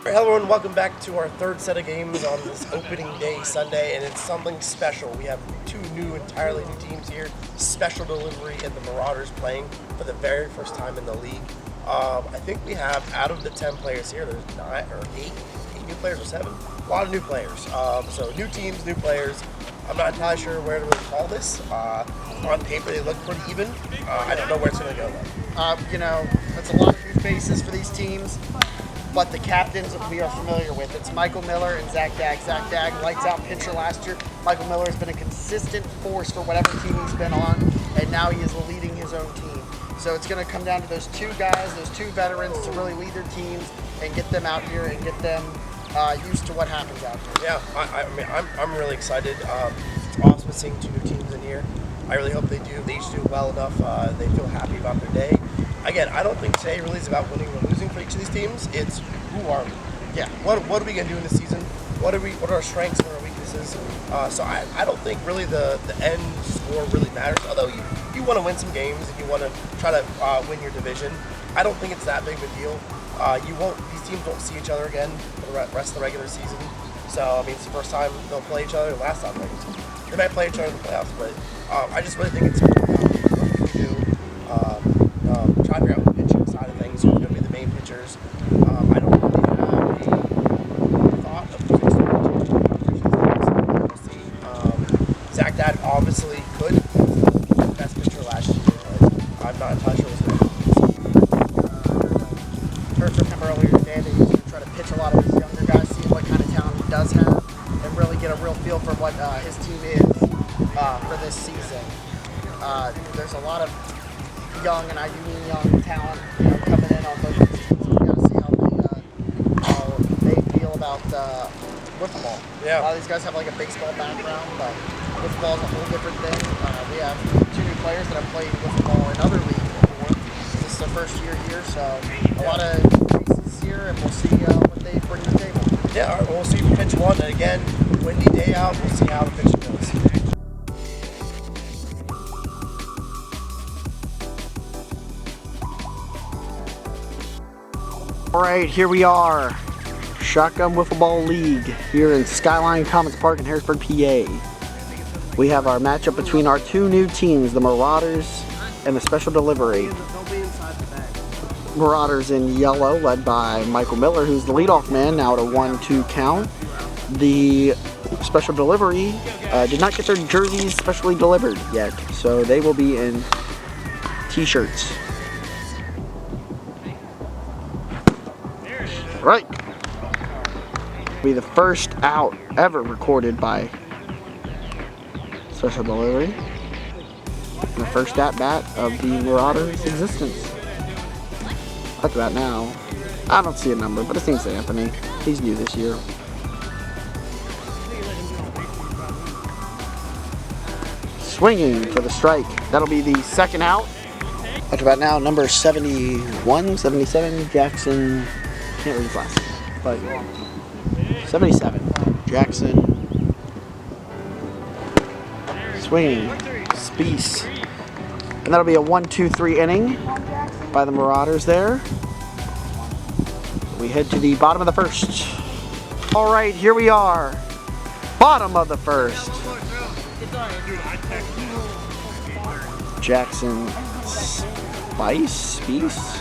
Hello everyone, welcome back to our third set of games on this opening day Sunday, and it's something special. We have two entirely new teams here, Special Delivery and the Marauders, playing for the very first time in the league. I think we have, out of the 10 players here, there's 9 or 8 new players or 7, a lot of new players. So new teams, new players. I'm not entirely sure where to really call this. On paper, they look pretty even. I don't know where it's going to go though. It's a lot of new faces for these teams. But the captains that we are familiar with, it's Michael Miller and Zach Dagg. Zach Dagg, lights out pitcher last year. Michael Miller has been a consistent force for whatever team he's been on, and now he is leading his own team. So it's going to come down to those two guys, those two veterans, to really lead their teams and get them out here and get them used to what happens out here. Yeah, I'm really excited. It's awesome seeing two new teams in here. I really hope they each do well enough. They feel happy about their day. Again, I don't think today really is about winning or losing for each of these teams. It's who are we? Yeah. What are we gonna do in the season? What are our strengths and our weaknesses? So I don't think really the end score really matters. Although you want to win some games and you want to try to win your division, I don't think it's that big of a deal. These teams won't see each other again for the rest of the regular season. So I mean, it's the first time they'll play each other. Last time they might play each other in the playoffs, but I just really think it's what we can do. Try to figure out the pitching side of things. Who's going to be the main pitchers? I don't really have a thought of who's going to see. Zach Dagg obviously could. He was the best pitcher last year, but I'm not entirely sure what's going to happen. Heard from him earlier today that he's going to try to pitch a lot of his younger guys, see what kind of talent he does have, and really get a real feel for what his team is for this season. There's a lot of young, and I do mean young talent, coming in on both these teams. We've got to see how they feel about wiffle ball. Yeah. A lot of these guys have like a baseball background, but wiffle ball is a whole different thing. We have two new players that have played wiffle ball in other leagues before. This is their first year here, so a lot of faces here, and we'll see what they bring to the table. Yeah, all right, well, we'll see pitch one, and again, windy day out. We'll see how the pitch goes. All right, here we are, Shotgun Wiffle Ball League here in Skyline Commons Park in Harrisburg, PA. We have our matchup between our two new teams, the Marauders and the Special Delivery. Marauders in yellow, led by Michael Miller, who's the leadoff man, now at a 1-2 count. The Special Delivery did not get their jerseys specially delivered yet, so they will be in t-shirts. Right. Be the first out ever recorded by Special Delivery. And the first at-bat of the Marauders' existence. At the bat now. I don't see a number, but it seems Anthony. He's new this year. Swinging for the strike. That'll be the second out. At the bat now, number 71, 77, Jackson. Can't read his last name, but 77, Jackson. Swinging, Speece. And that'll be a 1-2-3 inning by the Marauders there. We head to the bottom of the first. All right, here we are. Bottom of the first. Jackson Speece.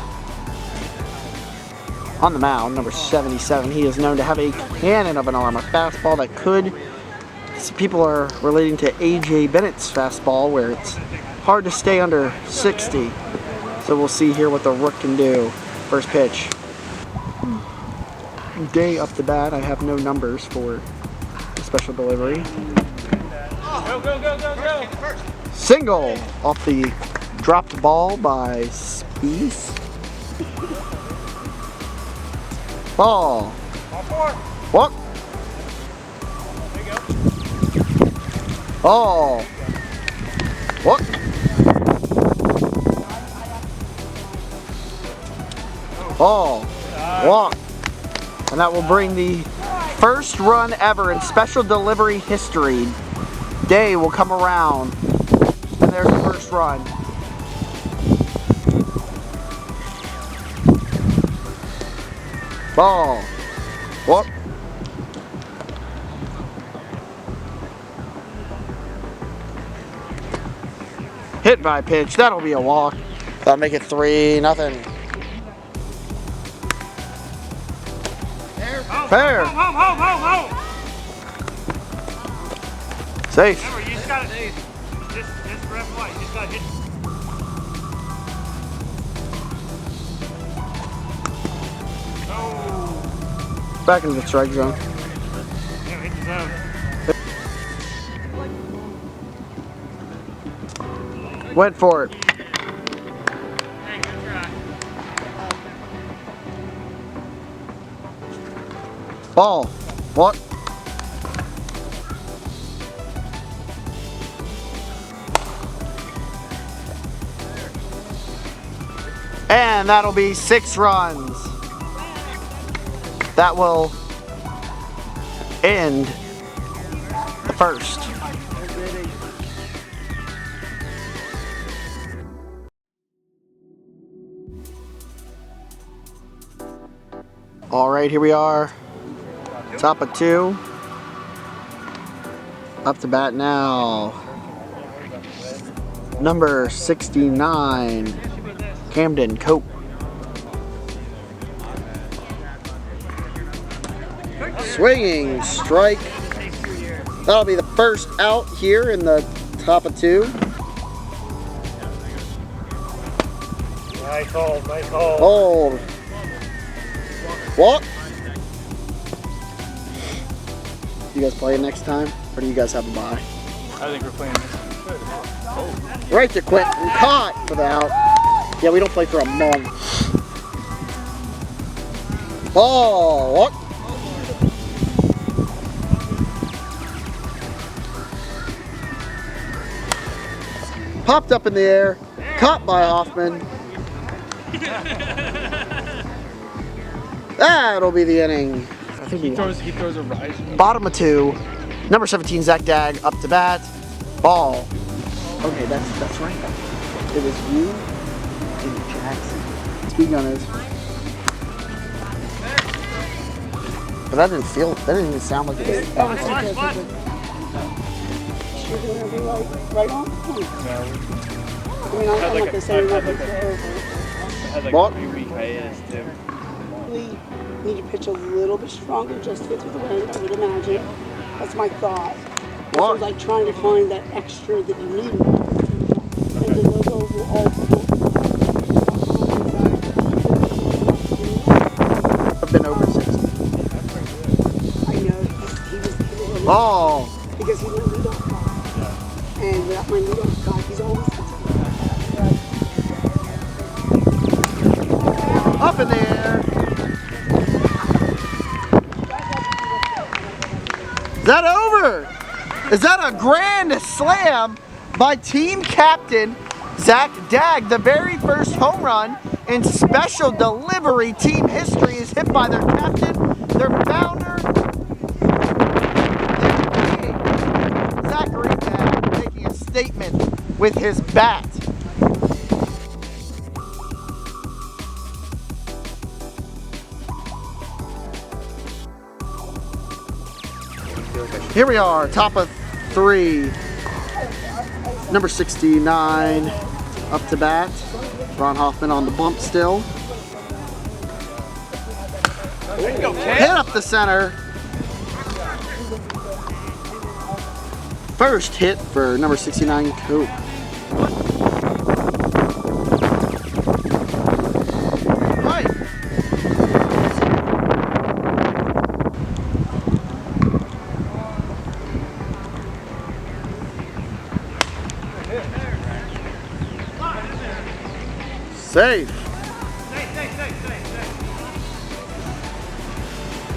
On the mound, number 77, he is known to have a cannon of an arm, a fastball that could, people are relating to A.J. Bennett's fastball, where it's hard to stay under 60. So we'll see here what the Rook can do. First pitch. Day up the bat, I have no numbers for the Special Delivery. Go. Single off the dropped ball by Speece. Ball. Walk. Ball. Walk. Ball. Walk. And that will bring the first run ever in Special Delivery history. Day will come around. And there's the first run. Ball. Walk. Hit by pitch. That'll be a walk. That'll make it 3-0. Fair. Home. Safe. Remember, you just gotta just ref white. You just gotta hit. Oh. Back into the strike zone. Yeah, hit the zone. Went for it. Hey, good try. Ball. What? And that'll be 6 runs. That will end the first. All right, here we are. Top of 2. Up to bat now. Number 69, Camden Cope. Swinging strike. That'll be the first out here in the top of 2. Nice hold, nice hold. Hold. Walk. You guys play it next time, or do you guys have a bye? I think we're playing this. Right to Quentin, caught for the out. Yeah, we don't play for a month. Ball, walk. Popped up in the air, caught by Hoffman. That'll be the inning. I think He throws a rise. bottom of 2. Number 17, Zach Dag, up to bat. Ball. Okay, that's right. It was you and Jackson. Speed gunners. But that didn't even sound like it was. What? You're gonna be like right on point. I mean, I'm not gonna say nothing for over. Had like What? 3 week hiatus too. We need to pitch a little bit stronger just to get through the wind, I would imagine. That's my thought. What? So like trying to find that extra that you need. And deliver all I've been over 60. I know he was Ball. because he's my leadoff guy. And without my leadoff guy, he's always Up in the air. Is that over? Is that a grand slam by team captain Zach Dag? The very first home run in special delivery team history is hit by their captain, their founder, their king, Zachary Dag, making a statement with his bat. Here we are, top of 3. Number 69 up to bat. Ron Hoffman on the bump still. Hit up the center. First hit for number 69 Cope. Right. Safe.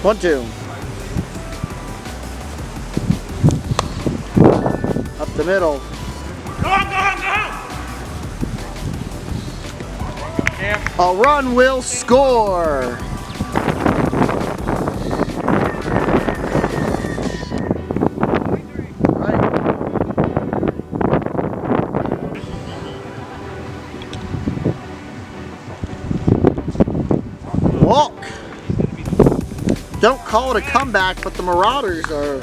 1-2. Up the middle. Go on! A run will score. Walk. Don't call it a comeback, but the Marauders are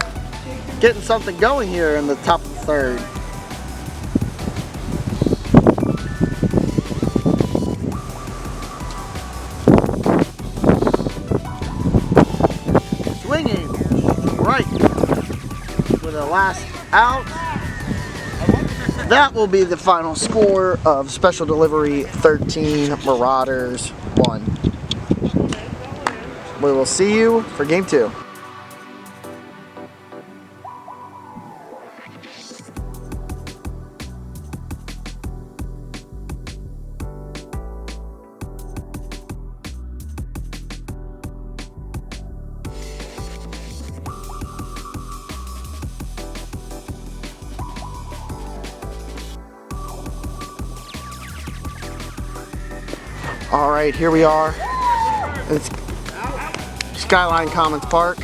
getting something going here in the top of the third. Swinging right with a last out. That will be the final score of Special Delivery 13, Marauders 1. We will see you for game 2. All right, here we are. It's Skyline Commons Park,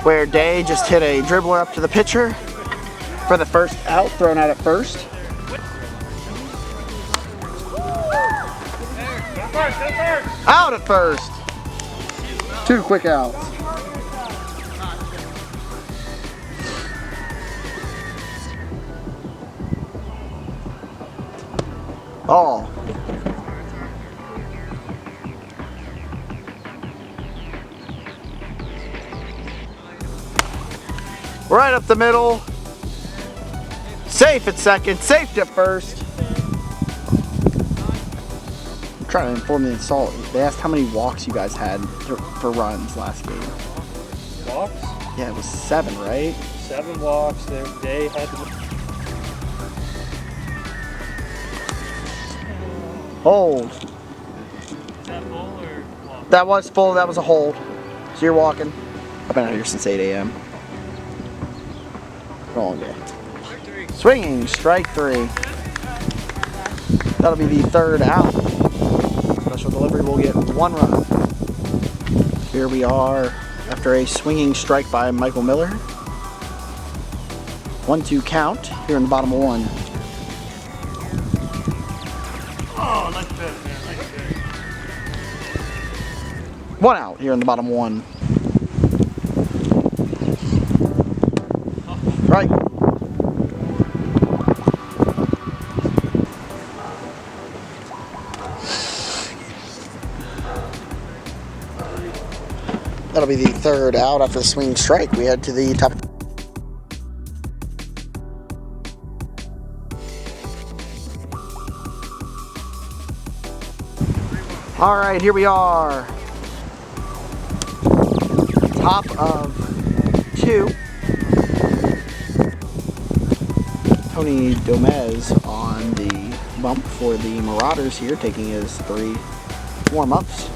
where Day just hit a dribbler up to the pitcher for the first out, thrown out at first. Out at first. 2 quick outs. Oh. Right up the middle. Safe at second, safe at first. I'm trying to inform the insult. They asked how many walks you guys had for runs last game. Walks? Yeah, it was 7, right? 7 walks. They had to. Hold. Is that full or walk? That was full, that was a hold. So you're walking. I've been out here since 8 a.m. Long day. Swinging, strike 3. That'll be the third out. Special Delivery will get 1 run. Here we are after a swinging strike by Michael Miller. 1-2 count here in the bottom of 1. Oh, nice pitch, man. Nice pitch. 1 out here in the bottom 1. Right. That'll be the third out after the swinging strike. We head to the top. All right, here we are. Top of 2. Tony Domez on the bump for the Marauders here, taking his 3 warm-ups.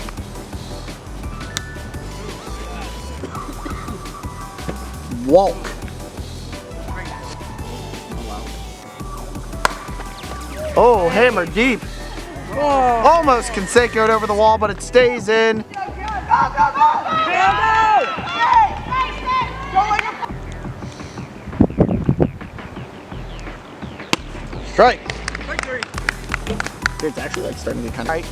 Walk. Oh, hammer deep. Almost Conseco'd over the wall, but it stays in. Strike. It's actually like starting to get kind of tight.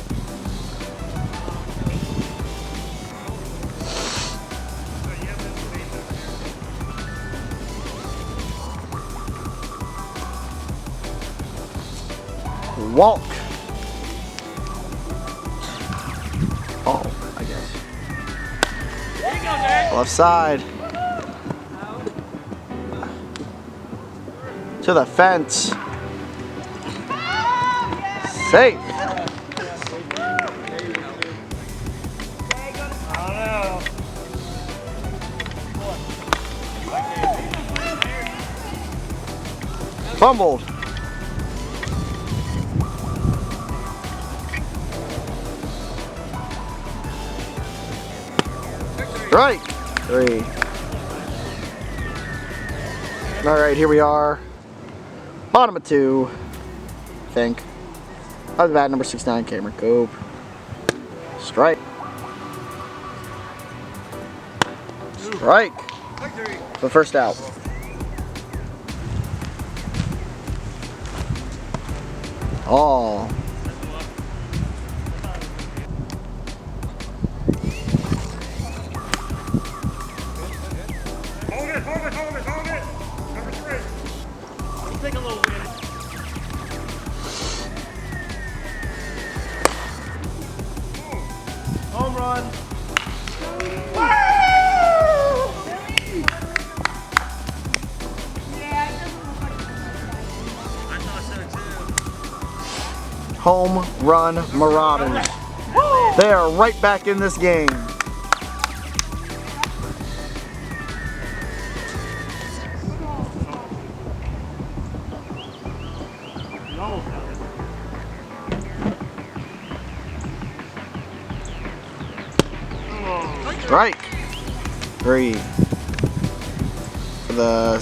Walk. Oh, I guess. Left side. To the fence. Safe. Fumbled. Strike 3. All right, here we are. Bottom of 2, I think. That was bad, number 69, Cameron Cope. Strike. Strike. The first out. Oh. one. I thought so too. Home run Marauders. They are right back in this game. You almost got it. Oh. Strike. 3. For the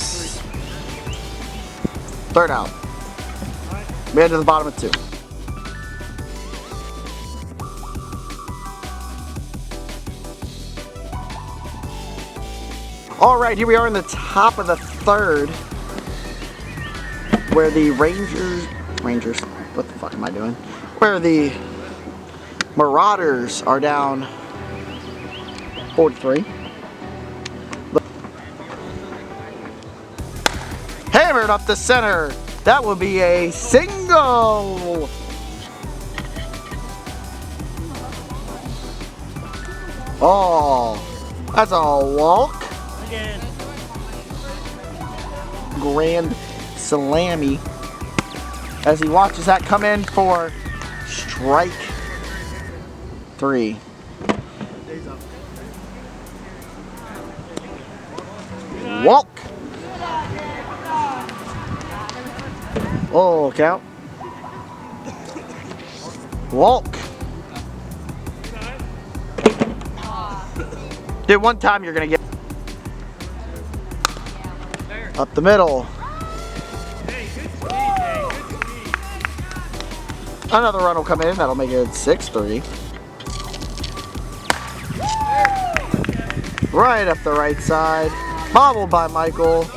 third out. We head to the bottom of 2. All right, here we are in the top of the third, where the Rangers, what the fuck am I doing? Where the Marauders are down 4-3. Hammered up the center. That will be a single. Oh, that's a walk. Again. Grand slammy as he watches that come in for strike 3. Walk. Oh, count. Walk. Dude, one time you're gonna get up the middle. Hey, good speed, hey, good speed. Another run will come in. That'll make it 6-3. Right up the right side. Bobbled by Michael. 2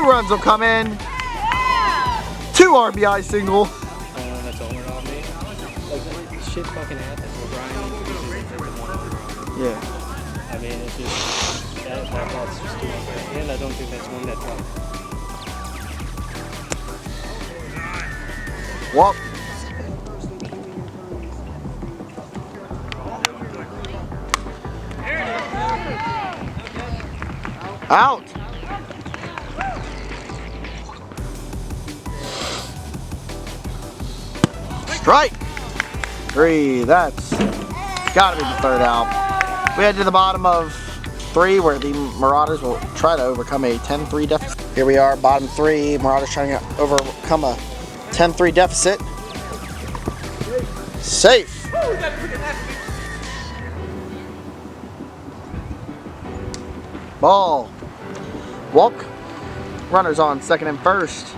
runs will come in. 2 RBI single. That's over on me. Like, shit fucking happens. O'Brien Yeah. I mean, it's just, that ball's just too unfair. And I don't think that's one that dropped. Walk. Out. Strike. 3. That's gotta be the third out. We head to the bottom of 3 where the Marauders will try to overcome a 10-3 deficit. Here we are, bottom 3. Marauders trying to overcome a 10-3 deficit. Safe. Ball. Walk. Runners on second and first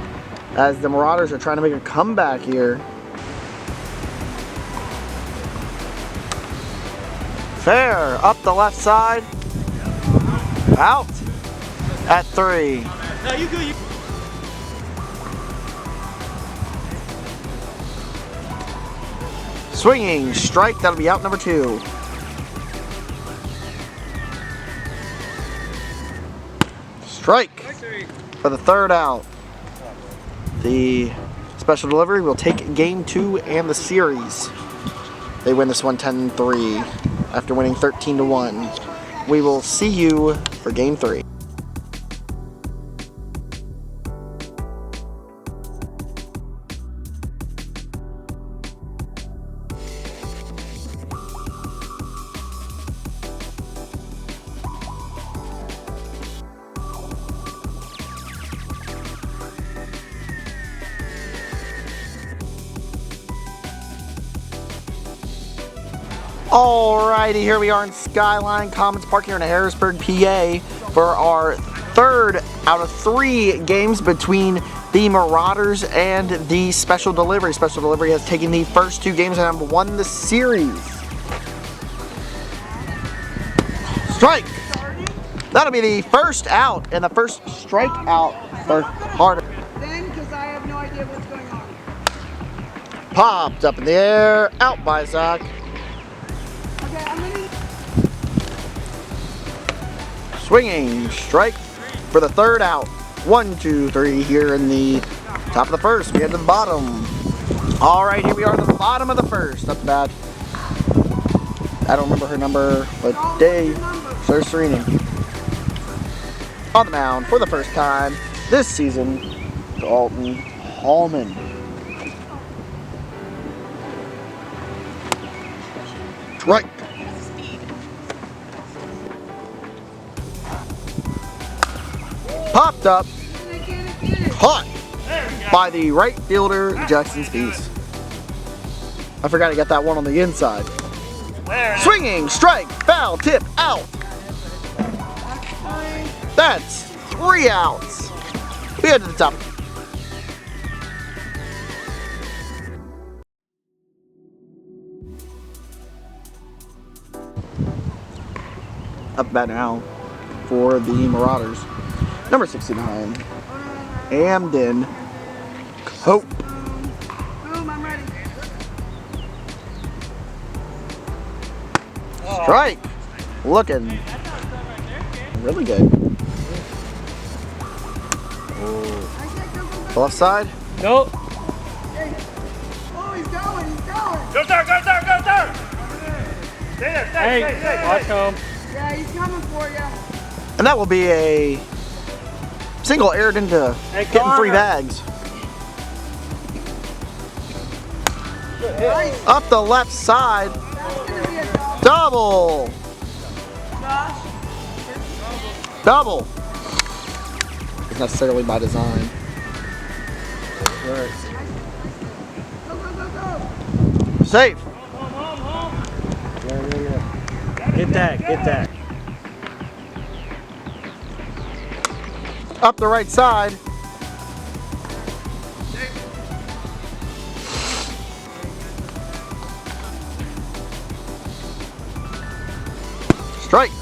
as the Marauders are trying to make a comeback here. Fair. Up the left side. Out at 3. No, you good. Swinging strike. That'll be out number 2. Strike for the third out. The special delivery will take game 2 and the series. They win this one 10-3 after winning 13-1. We will see you for game 3. Alrighty, here we are in Skyline Commons Park here in Harrisburg, PA for our third out of 3 games between the Marauders and the Special Delivery. Special Delivery has taken the first 2 games and have won the series. Strike! That'll be the first out and the first strikeout for Harder. Then, because I have no idea what's going on. Popped up in the air, out by Zach. Okay, I'm gonna... Swinging strike for the third out. 1, 2, 3 here in the top of the first. We head to the bottom. All right, here we are at the bottom of the first. Not bad. I don't remember her number, but Dave starts screening. On the mound for the first time this season, Dalton Hallman. Strike. Popped up. Caught by the right fielder, Jackson Spees. I forgot to get that one on the inside. Swinging, strike, foul, tip, out. That's 3 outs. We head to the top. Up bat now for the Marauders. Number 69, Amden Cope. Boom, I'm ready. Strike. Looking really good. Oh. Left side. Nope. Oh, he's going, he's going. Go third, go third, go third! Stay there, stay, Hey, stay. watch home. Yeah, he's coming for you. And that will be a single aired into Hey, getting 3 Connor. bags. Nice. Up the left side. That's gonna be a double. Double. Josh. Double. It's necessarily by design. Go, go, go, go. Safe. Get that, get that. Up the right side. Strike.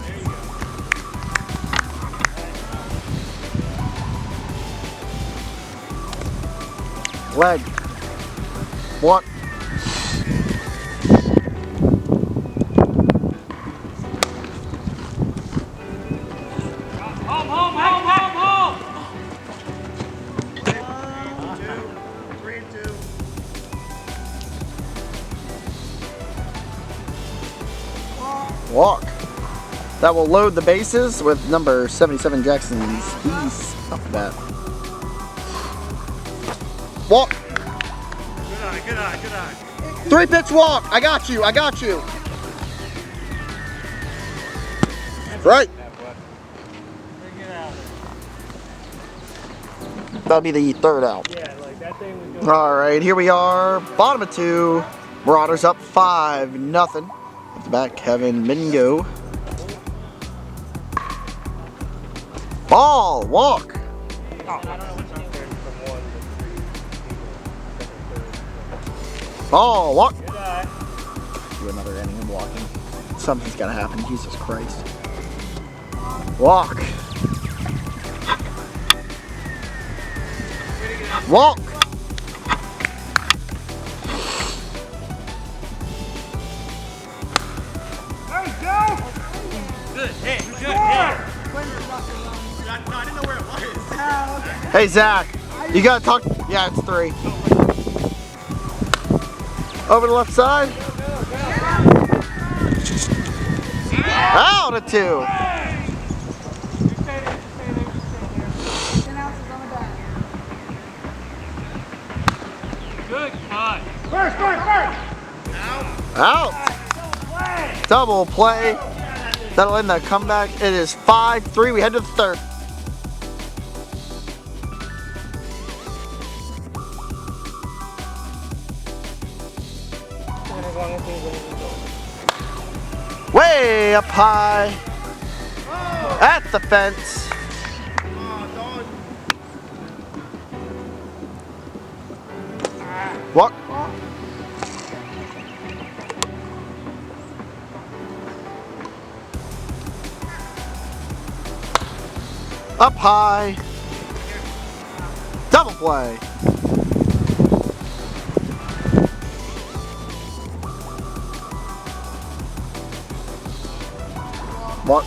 Leg. What? Home, home, home, home, home! 3 and 2. Walk. That will load the bases with number 77 Jackson Spees off the bat. Walk. Good eye, good eye, good eye. 3-pitch walk. I got you. I got you. Right. That'll be the 3rd out. Yeah, like that thing was going. All right, here we are. Bottom of 2. Marauders up 5-0. At the back, Kevin Mingo. Ball. Walk. Ball. Walk. Good eye. Do another inning of walking. Something's gotta happen. Jesus Christ. Walk. Walk. There you go! Good hit, good hit. I didn't know where it was. Hey Zach, you gotta talk. Yeah, it's 3. Over the left side. Out of 2. 10 ounces on the back. Good cut. First, first, first! Out. Double play. That'll end the comeback. It is 5-3. We head to the 3rd. Way up high at the fence. Walk. Up high. Double play. What?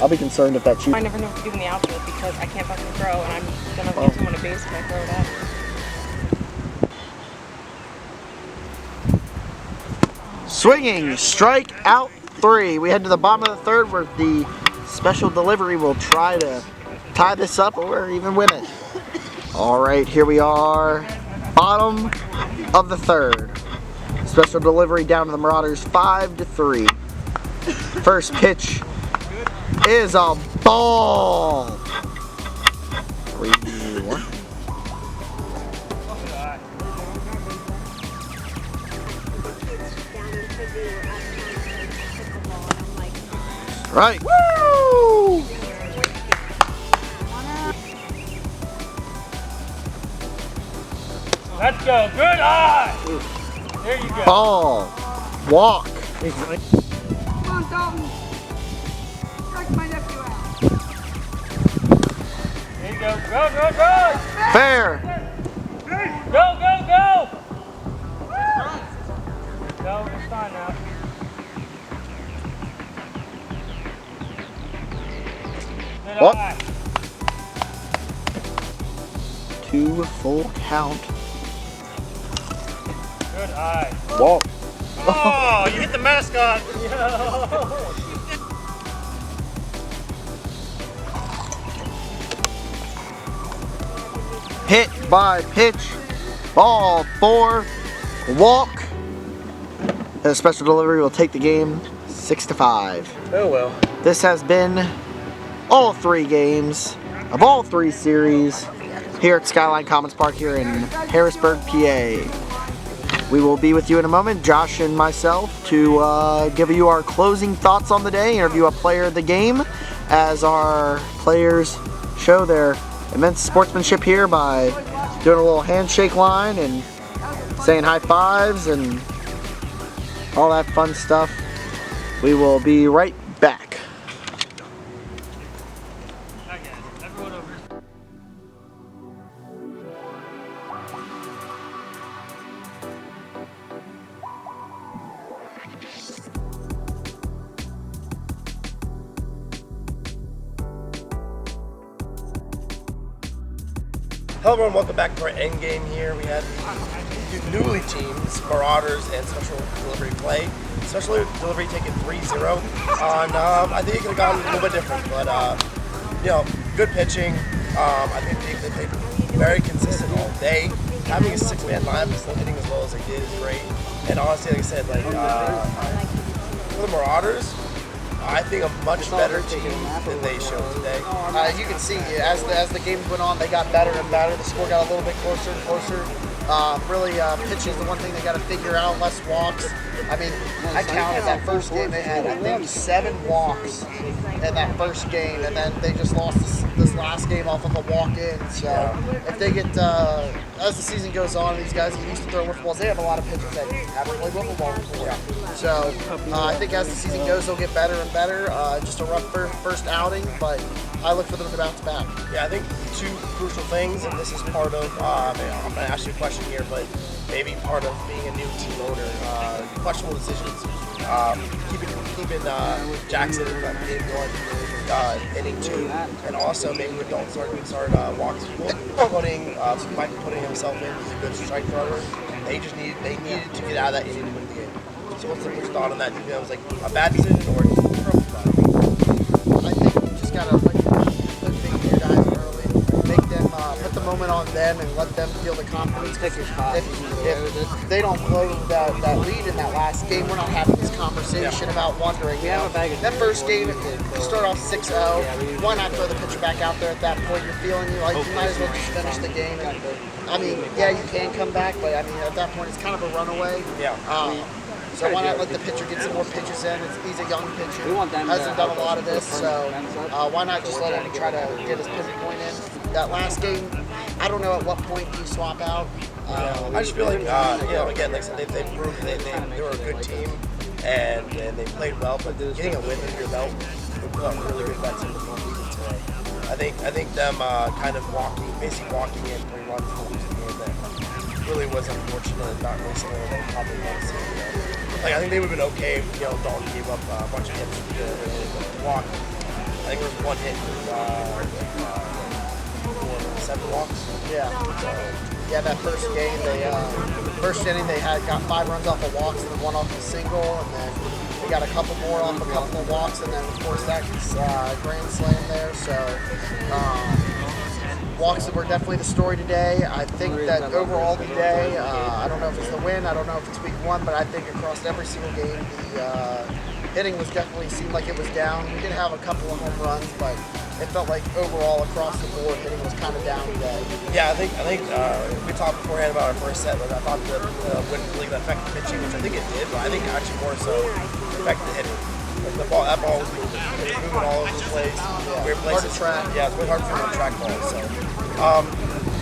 I'll be concerned if that I cheap. never know what to do in the outfield because I can't fucking throw, and I'm gonna give someone a base if I throw it up. Swinging, strike out 3. We head to the bottom of the third where the special delivery will try to tie this up or even win it. All right, here we are. Bottom of the third. Special delivery down to the Marauders 5-3. First pitch is a ball. 3-1. Right. Woo! Let's go. Good eye. There you go. Ball. Walk. Come on, Dalton. Strike my nephew out. There you go. Go, go, go. Fair. Go, go, go. Go, it's fine now. Good What? eye. 2 full count. Good eye. Walk. Oh, you hit the mascot. Hit by pitch. Ball 4. Walk. And a special delivery will take the game 6-5. Oh well. This has been all 3 games of all 3 series here at Skyline Commons Park here in Harrisburg, PA. We will be with you in a moment, Josh and myself, to give you our closing thoughts on the day, interview a player of the game, as our players show their immense sportsmanship here by doing a little handshake line and saying high fives and all that fun stuff. We will be right back. Everyone over here. Hello everyone, welcome back to our end game here. We had the newly teams, Marauders and Special Delivery play. Special Delivery taking 3-0 on, I think it could have gone a little bit different, but, you know, good pitching. I think they played very consistent all day. Having a 6-man lineup, still hitting as well as they did is great. And honestly, like I said, like, for the Marauders, I think a much better team than they showed today. You can see as the games went on, they got better and better. The score got a little bit closer and closer. Pitching is the one thing they got to figure out. Less walks. I mean, I counted that first game. They had, I think, 7 walks in that first game, and then they just lost this last game off of a walk-in. So if they get, as the season goes on, these guys get used to throwing wiffle balls. They have a lot of pitchers that haven't played wiffle ball before. So I think as the season goes, they'll get better and better. Just a rough first outing, but I look for them to bounce back. Yeah, I think 2 crucial things, and this is part of, I'm going to ask you a question here, but maybe part of being a new team owner, questionable decisions. Keeping Jackson in that game 1, inning 2, and also maybe we don't start walks. Putting himself in as a good strike thrower. They needed to get out of that inning to win the game. So what's the thought on that? Do you think that was like a bad decision or I think you just gotta put things in your guys early, make them put the moment on them, and let them feel the confidence. If they don't blow that lead in that last game, we're not having this conversation about wondering. That first game, you start off 6-0. Why not throw the pitcher back out there at that point? You're feeling you might as well just finish the game. I mean, yeah, you can come back, but I mean at that point it's kind of a runaway. Yeah. So why not let the pitcher get some more pitches in? He's a young pitcher. Hasn't done a lot of this, so why not just let him try to get his pinpoint in? That last game, I don't know at what point you swap out. I just feel like, again, like I said, they proved they were a good team and they played well, but getting a win under your belt would put up really good bets in the season today. I think them kind of basically walking in 3 runs for the game that really was unfortunate and not really something that they probably want to see. Like, I think they would have been okay if, Dalton gave up a bunch of hits with the walk. I think there was 1 hit for 7 walks. Yeah. Yeah, that first game, first inning they got 5 runs off of walks and then 1 off a single, and then He got a couple more off a couple of walks, and then of course that grand slam there. So walks that were definitely the story today. I think that overall today, I don't know if it's the win, I don't know if it's week 1, but I think across every single game, the hitting was definitely seemed like it was down. We did have a couple of home runs, but it felt like overall across the board hitting was kind of down today. Yeah, I think we talked beforehand about our first set, but I thought the wind really going to affect the pitching, which I think it did, but I think actually more so affected the hitting. Like that ball was moving. It was moving all over the place. Weird places. Hard to track. Yeah, it's really hard for them to track balls. So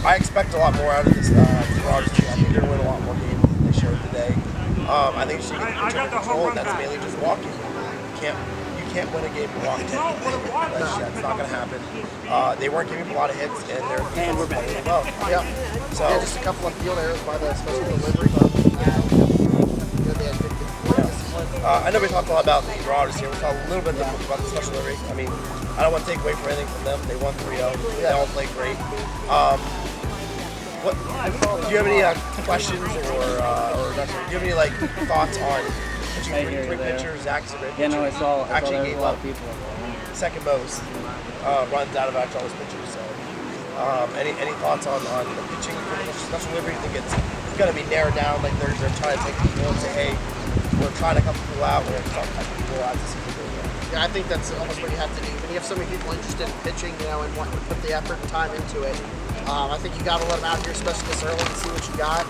I expect a lot more out of this Marauders team. I think they're going to win a lot more games than they showed today. I think you should get the pitch under control, and that's mainly just walking. You can't win a game with walking. That's not going to happen. They weren't giving a lot of hits, and they're playing really well. Yeah. So yeah, just a couple of field errors by the special delivery, but they had good discipline. I know we talked a lot about the Marauders here. We talked a little bit about the special delivery. I mean, I don't want to take away from anything from them. They won 3-0. They all played great. Do you have any questions or do you have any thoughts on three pitchers? Zach's a great pitcher. Yeah, no, I saw actually there gave was a lot up of people. second most runs out of actually all his pitchers. So, any thoughts on the pitching for the special delivery? You think it's going to be narrowed down? Like they're trying to take people and say, hey, we're trying to cut people out. We're going to start cutting people out to see who goes there. Yeah, I think that's almost what you have to do. When you have so many people interested in pitching, and wanting to put the effort and time into it, I think you got to let them out here, especially this early, and see what you got.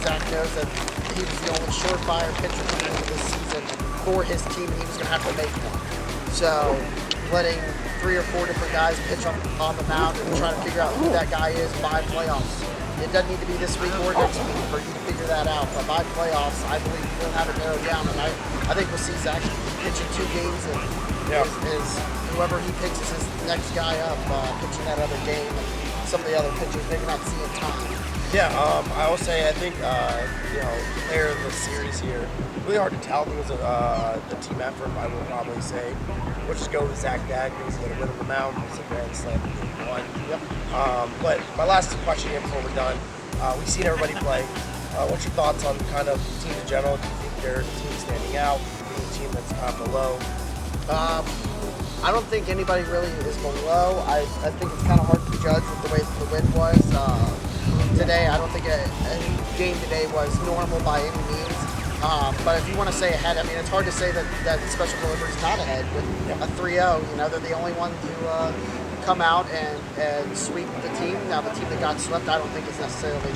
Zach knows that he was the only surefire pitcher coming into this season for his team, and he was going to have to make one. So, letting 3 or 4 different guys pitch on the mound and trying to figure out who that guy is by playoffs. It doesn't need to be this week or next week for you to figure that out. But by playoffs, I believe we'll have it narrowed down. And I think we'll see Zach pitching 2 games, and is whoever he picks is his next guy up pitching that other game. And some of the other pitchers maybe not seeing time. Yeah, I will say I think player of the series here, really hard to tell. It was a team effort, I will probably say. We'll just go with Zach Dag. He was going to win on the mound. It was a grand slam in game 1. Yep. But my last question here before we're done, we've seen everybody play. What's your thoughts on kind of teams in general? Do you think they're the team standing out? Do you think a team that's kind of below? I don't think anybody really is below. I think it's kind of hard to judge with the way the wind was. Today, I don't think any game today was normal by any means. But if you want to say ahead, I mean, it's hard to say that special delivery is not ahead with a 3-0. They're the only one to come out and sweep the team. Now, the team that got swept, I don't think is necessarily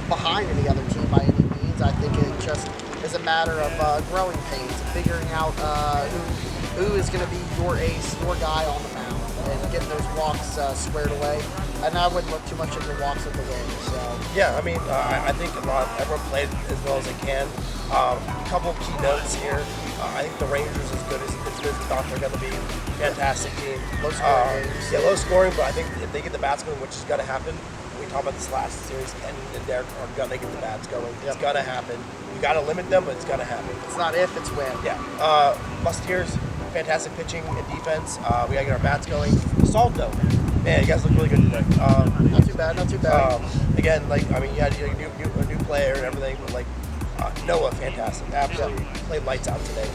behind any other team by any means. I think it just is a matter of growing pains, figuring out who is going to be your ace, your guy on the mound, and getting those walks squared away. And I wouldn't look too much into the walks of the game. So yeah, I mean, I think everyone played as well as they can. A couple of key notes here. I think the Rangers as good as we thought they're going to be. Fantastic team. Low scoring games. Yeah, low scoring, but I think if they get the bats going, which is going to happen. We talked about this last series, Ken and Derek are going to get the bats going. It's going to happen. You got to limit them, but it's going to happen. It's not if, it's when. Yeah. Musketeers, fantastic pitching and defense. We got to get our bats going. Salt, though. Man, you guys look really good today. Not too bad, not too bad. Again, you had a new player and everything, but Noah, fantastic. Absolutely played lights out today.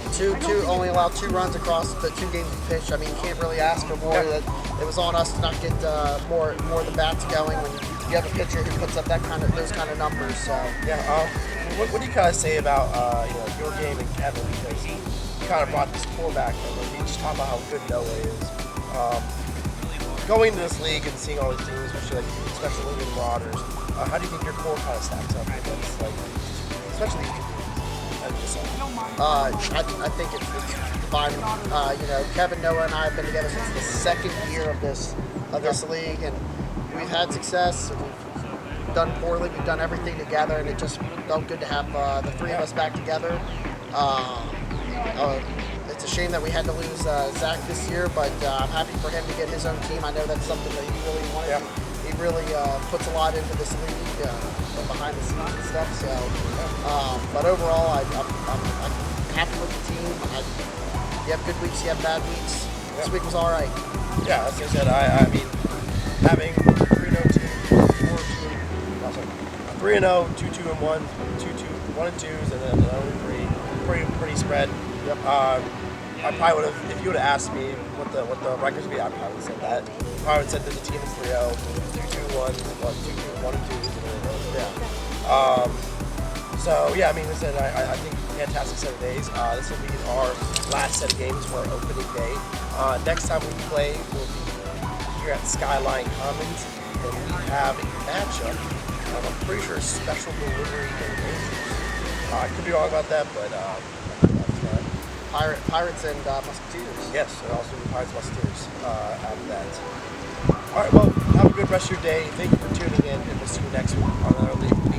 Only allowed 2 runs across the 2 games he pitched. I mean, you can't really ask for more. Yeah. It was on us to not get more of the bats going when you have a pitcher who puts up those kind of numbers. So yeah. What do you kind of say about your game and Kevin, because you kind of brought this core back, and you just talk about how good Noah is. Going into this league and seeing all these teams, especially the Marauders, how do you think your core kind of stacks up against, especially these 2 teams? I think it's fine. Kevin, Noah, and I have been together since the 2nd year of this league, and we've had success. We've done poorly. We've done everything together, and it just felt good to have the 3 of us back together. It's a shame that we had to lose Zach this year, but I'm happy for him to get his own team. I know that's something that he really wanted. Yeah. He really puts a lot into this league from behind the scenes and stuff. So, but overall, I'm happy with the team. You have good weeks, you have bad weeks. This week was all right. Yeah, as I said, I mean, having 3-0 team, 3-0, 2-2-1, 2-2, 1-2s, and then 0-3, pretty spread. Yep. I probably would have, if you would have asked me what the records would be, I probably would have said that. Probably would have said that the team is 3-0, 2-1, 1 and 2. Yeah. So yeah, I mean, listen, I think fantastic set of days. This will be our last set of games for our opening day. Next time we play will be here at Skyline Commons, and we have a matchup. I'm pretty sure a special delivery and Rangers. I could be wrong about that, but Pirates and Musketeers. yes, and also the Pirates Musketeers out of that. All right, well, have a good rest of your day. Thank you for tuning in, and we'll see you next week on another league.